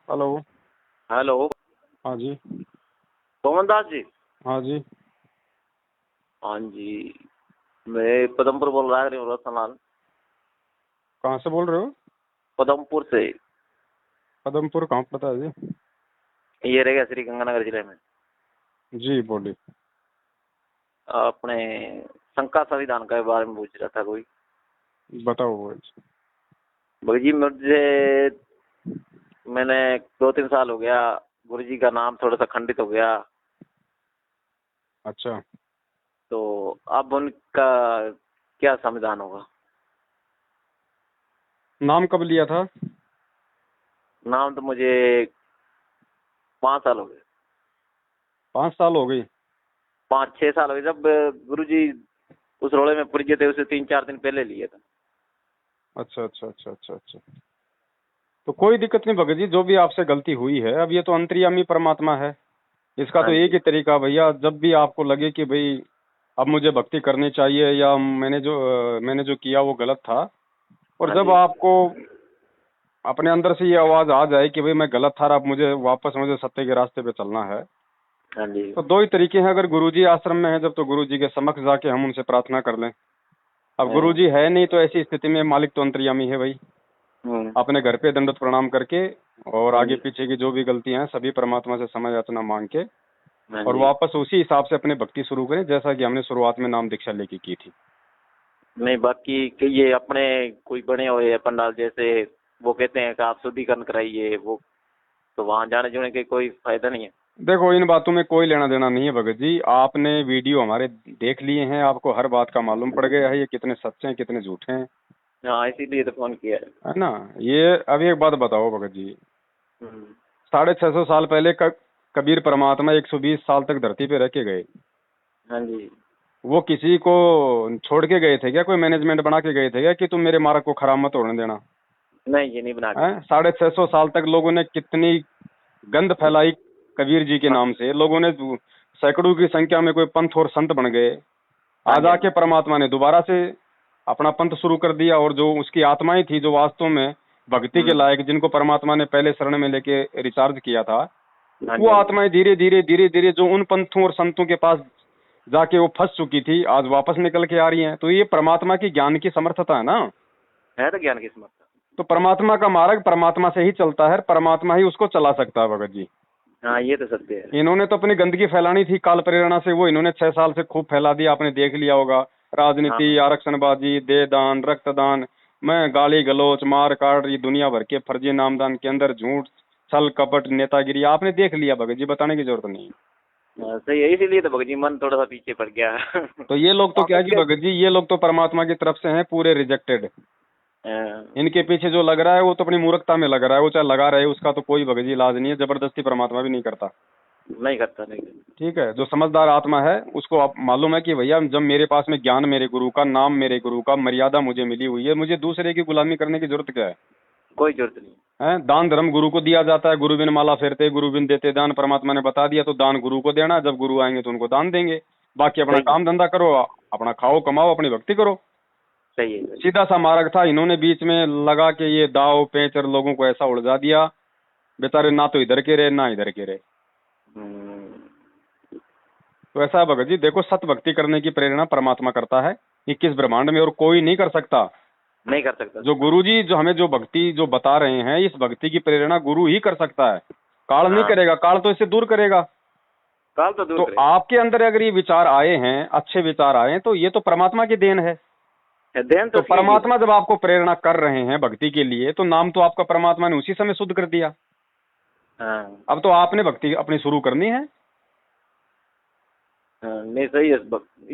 Hello. Hello. हाँ जी। पवन दास जी। हाँ जी। हाँ जी, मैं पदमपुर बोल रहा हूँ रतनलाल। कहाँ से बोल रहे हो? पदमपुर से। पदमपुर कहाँ पड़ता है जी? ये रहेगा श्री गंगानगर जिले में। जी बोलिए। अपने शंका संविधान के बारे में पूछ रहा था कोई। बताओ वो। भाई जी मैंने 2-3 साल हो गया, गुरु जी का नाम थोड़ा सा खंडित हो गया। अच्छा। तो अब उनका क्या संविधान होगा? नाम कब लिया था? नाम तो मुझे 5 साल हो गए। 5 साल हो गई? 5-6 साल हो गए। जब गुरु जी उस रोड़े में पुर गए थे, उसे 3-4 दिन पहले लिए था। अच्छा अच्छा अच्छा अच्छा अच्छा। तो कोई दिक्कत नहीं भगत जी, जो भी आपसे गलती हुई है, अब ये तो अंतर्यामी परमात्मा है। इसका हाँ तो एक जी। ही तरीका भैया, जब भी आपको लगे कि भाई अब मुझे भक्ति करनी चाहिए या मैंने जो किया वो गलत था, और हाँ जब जी। आपको अपने अंदर से ये आवाज आ जाए कि भाई मैं गलत था, अब मुझे सत्य के रास्ते पे चलना है, हाँ जी। तो दो ही तरीके हैं। अगर गुरुजी आश्रम में है जब, तो गुरुजी के समक्ष जाके हम उनसे प्रार्थना कर लें। अब हाँ। गुरुजी है नहीं तो ऐसी स्थिति में मालिक तो अंतर्यामी है भाई। हम्म। अपने घर पे दंडवत प्रणाम करके और हाँ आगे जी। पीछे की जो भी गलतियां हैं सभी परमात्मा से क्षमा याचना मांग के हाँ और जी। वापस उसी हिसाब से अपनी भक्ति शुरू करें, जैसा कि हमने शुरुआत में नाम दीक्षा लेके की थी। नहीं, बाकी कि ये अपने कोई बने हुए हैं पंडाल, जैसे वो कहते हैं कि आप शुद्धिकरण कराइए, वो तो वहाँ जाने जुने के कोई फायदा नहीं है। देखो, इन बातों में कोई लेना देना नहीं है भगत जी। आपने वीडियो हमारे देख लिए हैं, आपको हर बात का मालूम पड़ गया है ये कितने सच्चे हैं कितने झूठे हैं, हाँ, इसीलिए तो फोन किया है। है ना। ये अभी एक बात बताओ भगत जी, हम्म। 650 साल पहले कबीर परमात्मा 120 साल तक धरती पे रह के गए। हाँ जी। वो किसी को छोड़ के गए थे क्या? कोई मैनेजमेंट बना के गए थे क्या कि तुम मेरे मार्ग को खराब मत होने देना? नहीं, ये नहीं बना के है, गए। 650 साल तक लोगों ने कितनी गंद फैलाई कबीर जी के हाँ। नाम से। लोगों ने सैकड़ों की संख्या में कोई पंथ और संत बन गए। हाँ आज जी। हाँ आके जी। परमात्मा ने दोबारा से अपना पंथ शुरू कर दिया, और जो उसकी आत्माएं थी जो वास्तव में भक्ति के हम्म। लायक, जिनको परमात्मा ने पहले शरण में लेके रिचार्ज किया था, हाँ वो जी। हाँ जी। आत्माएं धीरे धीरे जो उन पंथों और संतों के पास जाके वो फंस चुकी थी, आज वापस निकल के आ रही हैं। तो ये परमात्मा की ज्ञान की समर्थता है ना। है तो ज्ञान की समर्थ। तो परमात्मा का मार्ग परमात्मा से ही चलता है, परमात्मा ही उसको चला सकता है भगत जी। हाँ, ये तो सत्य है। इन्होंने तो अपनी गंदगी फैलानी थी काल प्रेरणा से, वो इन्होंने 6 साल से खूब फैला दिया। आपने देख लिया होगा, हाँ। राजनीति, आरक्षणबाजी, देहदान, रक्तदान, मैं गाली गलौच, मार काट, ये दुनिया भर के फर्जी नामदान के अंदर झूठ, छल कपट, नेतागिरी आपने देख लिया भगत जी, बताने की जरूरत नहीं। हाँ, सही है, इसीलिए तो भगत जी मन थोड़ा सा पीछे पड़ गया। तो ये लोग तो क्या कि भगत जी, ये लोग तो परमात्मा की तरफ से हैं पूरे रिजेक्टेड। हाँ, इनके पीछे जो लग रहा है वो तो अपनी मूर्खता में लग रहा है, वो चाहे लगा रहे, उसका तो कोई भगत जी इलाज नहीं है। जबरदस्ती परमात्मा भी नहीं करता। नहीं करता, नहीं करता। ठीक है, जो समझदार आत्मा है उसको आप मालूम है कि भैया जब मेरे पास में ज्ञान मेरे गुरु का, नाम मेरे गुरु का, मर्यादा मुझे मिली हुई है, मुझे दूसरे की गुलामी करने की जरूरत क्या है? कोई जरूरत नहीं। हैं, दान धर्म गुरु को दिया जाता है, गुरु बिन माला फेरते गुरु बिन देते दान, परमात्मा ने बता दिया। तो दान गुरु को देना, जब गुरु आएंगे तो उनको दान देंगे। बाकी अपना सही है। काम धंधा करो, अपना खाओ कमाओ, अपनी भक्ति करो। सही है। सही सीधा सा मार्ग था। इन्होंने बीच में लगा के ये दाव पेच और लोगों को ऐसा उलझा दिया, बेचारे ना तो इधर के रहे ना इधर के रहे। है। तो ऐसा है भगत जी, देखो, सत भक्ति करने की प्रेरणा परमात्मा करता है 21 ब्रह्मांड में, और कोई नहीं कर सकता। नहीं कर सकता। जो गुरुजी जो हमें जो भक्ति जो बता रहे हैं, इस भक्ति की प्रेरणा गुरु ही कर सकता है। काल नहीं हाँ, करेगा, काल तो इससे दूर करेगा। काल तो दूर तो करेगा। आपके अंदर अगर ये विचार आए हैं, अच्छे विचार आए हैं, तो ये तो परमात्मा की देन है। ध्यान तो तो ठीक ही है। परमात्मा जब आपको प्रेरणा कर रहे हैं भक्ति के लिए, तो नाम तो आपका परमात्मा ने उसी समय शुद्ध कर दिया। हाँ। अब तो आपने भक्ति अपनी शुरू करनी है। हाँ, नहीं सही है।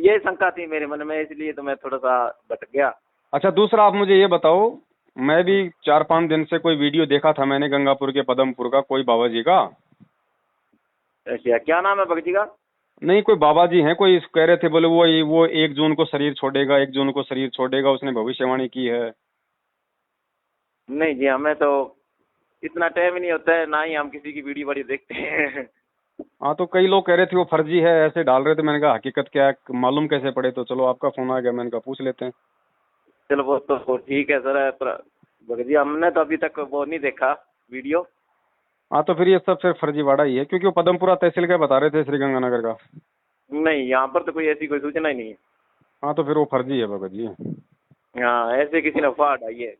ये शंका थी मेरे मन में, इसलिए तो मैं थोड़ा सा भटक गया। अच्छा, दूसरा आप मुझे ये बताओ, मैं भी 4-5 दिन से कोई वीडियो देखा था मैंने गंगापुर के पदमपुर का, कोई बाबा जी का। अच्छा, क्या नाम है भगत जी का? नहीं, कोई बाबा जी हैं, कोई कह रहे थे, बोले वो 1 जून को शरीर छोड़ेगा, 1 जून को शरीर छोड़ेगा, उसने भविष्यवाणी की है। नहीं जी, हमें तो इतना टाइम ही नहीं होता है, ना ही हम किसी की वीडियो वीडियो देखते हैं। हाँ, तो कई लोग कह रहे थे वो फर्जी है, ऐसे डाल रहे थे। मैंने कहा हकीकत क्या है मालूम कैसे पड़े, तो चलो आपका फोन आ गया, मैंने कहा पूछ लेते हैं। चलो वो तो ठीक है सर, पर भगत जी हमने तो अभी तक वो नहीं देखा वीडियो। हाँ तो फिर ये सब फिर फर्जीवाड़ा ही है, क्योंकि वो पदमपुरा तहसील का बता रहे थे, श्रीगंगानगर का। नहीं, यहाँ पर तो कोई ऐसी कोई सूचना ही नहीं है। हाँ तो फिर वो फर्जी है भगत जी। हाँ, ऐसे किसी ने अफवाह उड़ाई है।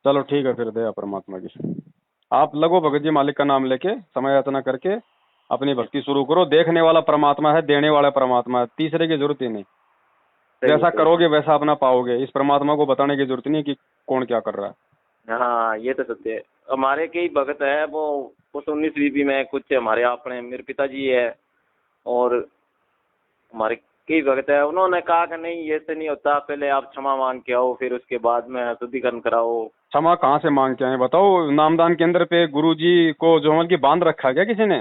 चलो ठीक है, फिर दया परमात्मा की। आप लगो भगत जी, मालिक का नाम लेके समय याचना करके अपनी भक्ति शुरू करो। देखने वाला परमात्मा है, देने वाला परमात्मा है, तीसरे की जरूरत ही नहीं। जैसा करोगे वैसा अपना पाओगे। इस परमात्मा को बताने की जरूरत नहीं कि कौन क्या कर रहा है। हाँ, ये तो सत्य है। हमारे कई भगत है, वो उस 19वीं ईस्वी में कुछ हमारे अपने मेरे पिताजी है और हमारे कई भगत है, उन्होंने कहा कि नहीं ऐसे नहीं होता, पहले आप क्षमा मांग के आओ, फिर उसके बाद में शुद्धिकरण कराओ। क्षमा कहाँ से मांग के आए बताओ? नामदान केंद्र पे गुरुजी को जो मतलब की बांध रखा क्या किसी ने?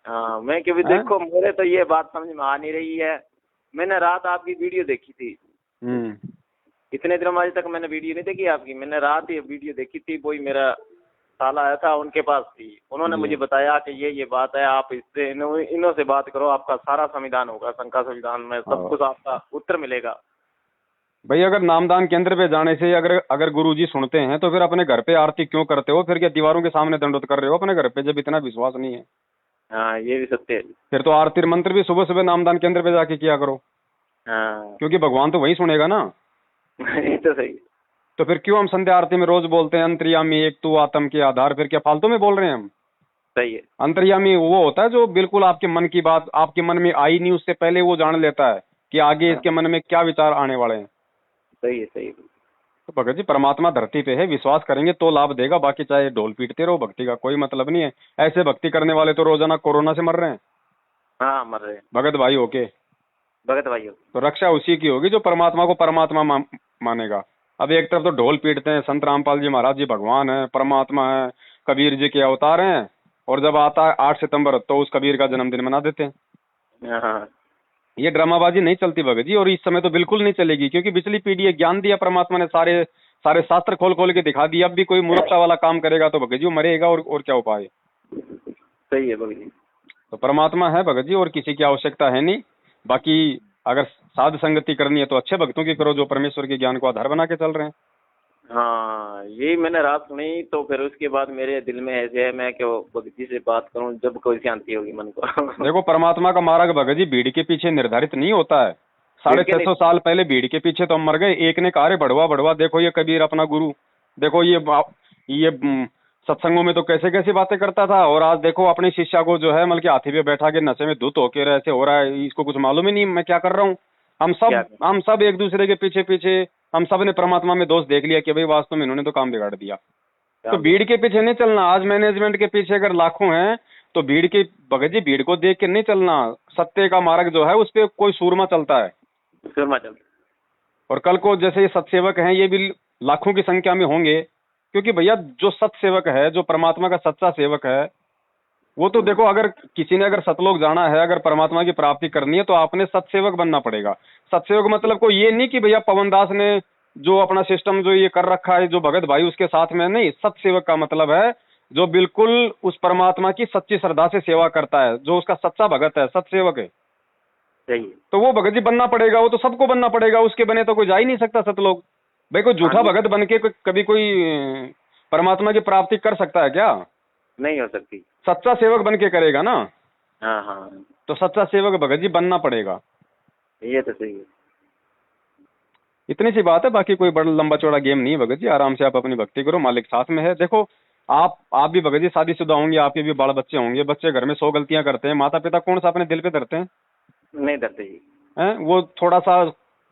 हाँ, मैं क्योंकि देखो मेरे तो ये बात समझ में आ नहीं रही है। मैंने रात आपकी वीडियो देखी थी। इतने दिनों में आज तक मैंने वीडियो नहीं देखी आपकी। मैंने रात ये वीडियो देखी थी, वही मेरा साला आया था, उनके पास थी। उन्होंने मुझे बताया कि ये बात है, आप इससे इन्हों से बात करो, आपका सारा संविधान होगा, शंका संविधान में सब कुछ आपका उत्तर मिलेगा। भाई अगर नामदान केंद्र पे जाने से अगर अगर गुरुजी सुनते हैं तो फिर अपने घर पे आरती क्यों करते हो? फिर क्या दीवारों के सामने दंडोत कर रहे हो अपने घर पे, जब इतना विश्वास नहीं है? हाँ, ये भी सत्य है। फिर तो आरती मंत्र भी सुबह सुबह नामदान केंद्र पे जाके किया करो। हाँ, क्योंकि भगवान तो वही सुनेगा ना। ये तो सही। तो फिर क्यों हम संध्या आरती में रोज बोलते हैं अंतर्यामी एक तू आत्म के आधार? फिर क्या फालतू में बोल रहे हैं हम? सही है। अंतर्यामी वो होता है जो बिल्कुल आपके मन की बात आपके मन में आई नहीं उससे पहले वो जान लेता है कि आगे इसके मन में क्या विचार आने वाले हैं। सही है, सही है। तो भगत जी परमात्मा धरती पे है, विश्वास करेंगे तो लाभ देगा, बाकी चाहे ढोल पीटते रहो, भक्ति का कोई मतलब नहीं है। ऐसे भक्ति करने वाले तो रोजाना कोरोना से मर रहे हैं। हाँ, मर रहे हैं। भगत भाई होके भगत भाई हो तो रक्षा उसी की होगी जो परमात्मा को परमात्मा मानेगा। अब एक तरफ तो ढोल पीटते हैं, संत रामपाल जी महाराज जी भगवान है, परमात्मा है, कबीर जी के अवतार हैं, और जब आता है 8 सितंबर तो उस कबीर का जन्मदिन मना देते हैं। हाँ, ये ड्रामाबाजी नहीं चलती भगत जी, और इस समय तो बिल्कुल नहीं चलेगी, क्योंकि पिछली पीढ़ी है, ज्ञान दिया परमात्मा ने, सारे सारे शास्त्र खोल खोल के दिखा दिया। अब भी कोई मूर्खता वाला काम करेगा तो भगत जी वो मरेगा, और क्या उपाय? सही है भगत जी। तो परमात्मा है भगत जी, और किसी की आवश्यकता है नहीं। बाकी अगर साध संगति करनी है तो अच्छे भक्तों की करो जो परमेश्वर के ज्ञान को आधार बना के चल रहे हैं। हाँ, यही मैंने रात सुनी, तो फिर उसके बाद मेरे दिल में ऐसे है मैं क्यों भगत जी से बात करूं, जब कोई शांति होगी मन को। देखो परमात्मा का मार्ग भगत जी भीड़ के पीछे निर्धारित नहीं होता है। 650 साल पहले भीड़ के पीछे तो हम मर गए। एक ने कहा रे बढ़वा बढ़वा, देखो ये कबीर अपना गुरु, देखो ये सत्संगों में तो कैसे कैसी बातें करता था, और आज देखो अपने शिष्या को जो है मतलब कि हाथी पे बैठा के नशे में धुत होके ऐसे हो रहा है, इसको कुछ मालूम ही नहीं मैं क्या कर रहा हूँ। हम सब एक दूसरे के पीछे पीछे हम सब ने परमात्मा में दोष देख लिया कि भाई वास्तव में इन्होंने तो काम बिगाड़ दिया। तो भीड़ के पीछे नहीं चलना। आज मैनेजमेंट के पीछे अगर लाखों हैं तो भीड़ की भगत जी भीड़ को देख के नहीं चलना। सत्य का मार्ग जो है उस पर कोई सूरमा चलता है। और कल को जैसे ये सत्सेवक हैं ये भी लाखों की संख्या में होंगे, क्योंकि भैया जो सत्सेवक है, जो परमात्मा का सच्चा सेवक है, वो तो देखो अगर किसी ने अगर सतलोक जाना है, अगर परमात्मा की प्राप्ति करनी है तो आपने सत्सेवक बनना पड़ेगा। सत्सेवक मतलब कोई ये नहीं कि भैया पवन दास ने जो अपना सिस्टम जो ये कर रखा है जो भगत भाई उसके साथ में, नहीं। सत्सेवक का मतलब है जो बिल्कुल उस परमात्मा की सच्ची श्रद्धा से सेवा करता है, जो उसका सच्चा भगत है, सत्सेवक है। तो वो भगत जी बनना पड़ेगा, वो तो सबको बनना पड़ेगा, उसके बने तो कोई जा ही नहीं सकता सतलोक। भाई कोई झूठा भगत बन के कभी कोई परमात्मा की प्राप्ति कर सकता है क्या? नहीं हो सकती। सच्चा सेवक बन के करेगा ना। हाँ हाँ, तो सच्चा सेवक भगत जी बनना पड़ेगा। ये तो सही है। इतनी सी बात है, बाकी कोई बड़ा लंबा चौड़ा गेम नहीं है भगत जी। आराम से आप अपनी भक्ति करो, मालिक साथ में है। देखो आप भी भगत जी शादीशुदा होंगे, आपके भी बाल बच्चे होंगे। बच्चे घर में 100 गलतियां करते हैं, माता पिता कौन सा अपने दिल पे धरते हैं? नहीं धरते जी। वो थोड़ा सा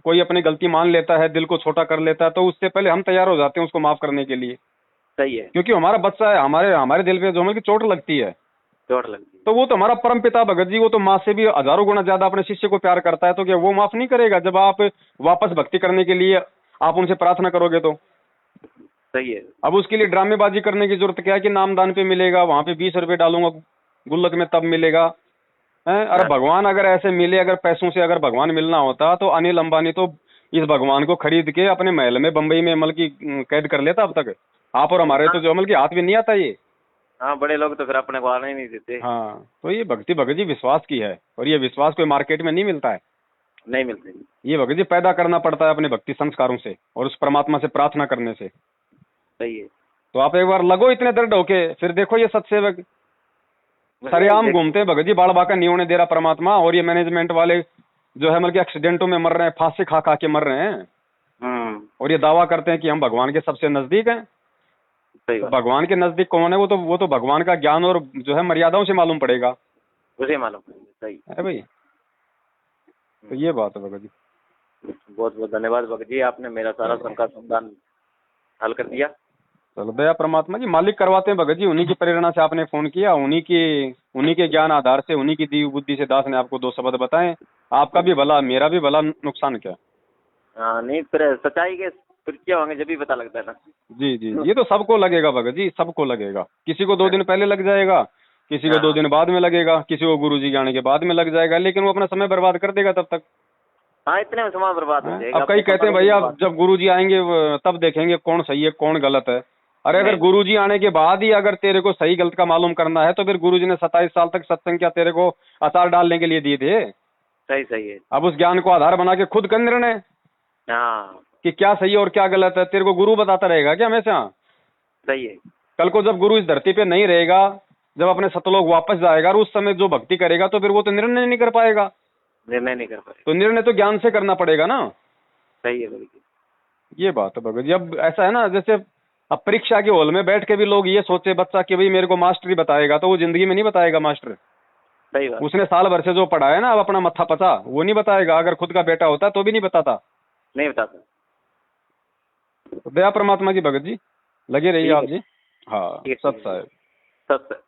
कोई अपनी गलती मान लेता है, दिल को छोटा कर लेता है, तो उससे पहले हम तैयार हो जाते हैं उसको माफ करने के लिए। सही है, क्योंकि हमारा बच्चा है, हमारे दिल पे जो हमें चोट लगती है, तो वो तो हमारा परम पिता भगत जी, वो तो माँ से भी हजारों गुना ज्यादा अपने शिष्य को प्यार करता है। तो क्या वो माफ नहीं करेगा जब आप वापस भक्ति करने के लिए आप उनसे प्रार्थना करोगे तो? सही है। अब उसके लिए ड्रामेबाजी करने की जरूरत क्या है कि नामदान पे मिलेगा, वहां पे 20 रुपए डालूंगा गुल्लक में तब मिलेगा। अरे भगवान अगर ऐसे मिले, अगर पैसों से अगर भगवान मिलना होता तो अनिल अंबानी तो इस भगवान को खरीद के अपने महल में बंबई में अमल की कैद कर लेता अब तक। आप और हमारे तो जो अमल की हाथ भी नहीं आता ये। हाँ, बड़े लोग तो फिर अपने को आने ही नहीं देते। हाँ, तो ये भक्ति भगत जी विश्वास की है, और ये विश्वास कोई मार्केट में नहीं मिलता है। नहीं मिलते। ये भगत जी पैदा करना पड़ता है अपने भक्ति संस्कारों से और उस परमात्मा से प्रार्थना करने से। सही है। तो आप एक बार लगो इतने दर्द होके, फिर देखो ये सत्सेवक सरेआम घूमते हैं भगत जी, बाल बाका नहीं होने दे रहा परमात्मा। और ये मैनेजमेंट वाले जो है मतलब कि एक्सीडेंटों में मर रहे हैं, फांसी खा खा के मर रहे हैं, और ये दावा करते हैं कि हम भगवान के सबसे नजदीक हैं। सही तो बात। भगवान के नजदीक कौन है? वो तो भगवान का ज्ञान और जो है मर्यादाओं से मालूम पड़ेगा, मुझे मालूम है, सही है भाई। तो ये बात है भगत जी। बहुत बहुत धन्यवाद भगत जी, आपने मेरा सारा शंका समाधान हल कर दिया। चलो दया परमात्मा जी, मालिक करवाते हैं भगत जी। उन्हीं की प्रेरणा से आपने फोन किया, उन्हीं के ज्ञान आधार से, उन्हीं की दी बुद्धि से दास ने आपको दो शब्द बताए। आपका भी भला, मेरा भी भला, नुकसान क्या। हाँ नहीं, फिर सच्चाई के फिर क्या होंगे जब भी पता लगता है ना। जी जी, ये तो सबको लगेगा भगत जी, सबको लगेगा। किसी को 2 दिन पहले लग जाएगा, किसी को 2 दिन बाद में लगेगा, किसी को गुरुजी के आने के बाद में लग जाएगा, लेकिन वो अपना समय बर्बाद कर देगा तब तक। हाँ, इतने में समय बर्बाद हो जाएगा। अब कई कहते हैं भैया जब गुरुजी आएंगे तब देखेंगे कौन सही है कौन गलत है। अरे अगर गुरुजी आने के बाद ही अगर तेरे को सही गलत का मालूम करना है तो फिर गुरुजी ने 27 साल तक सत्संग क्या तेरे को अचार डालने के लिए दिए थे? सही सही है। अब उस ज्ञान को आधार बना के खुद कर निर्णय हाँ कि क्या सही है और क्या गलत है। तेरे को गुरु बताता रहेगा क्या हमेशा? सही है। कल को जब गुरु इस धरती पे नहीं रहेगा, जब अपने सतलोक वापस जाएगा और उस समय जो भक्ति करेगा तो फिर वो तो निर्णय नहीं कर पाएगा। निर्णय नहीं कर पाए। तो निर्णय तो ज्ञान से करना पड़ेगा ना। सही है भगत जी। ये बात है भगत जी। अब ऐसा है ना, जैसे अब परीक्षा के हॉल में बैठ के भी लोग ये सोचे बच्चा कि भाई मेरे को मास्टर ही बताएगा, तो वो जिंदगी में नहीं बताएगा मास्टर। सही बात। उसने साल भर से जो पढ़ा है ना, अब अपना मत्था पचा, वो नहीं बताएगा। अगर खुद का बेटा होता तो भी नहीं बताता। नहीं बताता। तो दया परमात्मा की भगत जी, लगे रहिए आप जी। हाँ ठीक है, सत साहब। सत्य।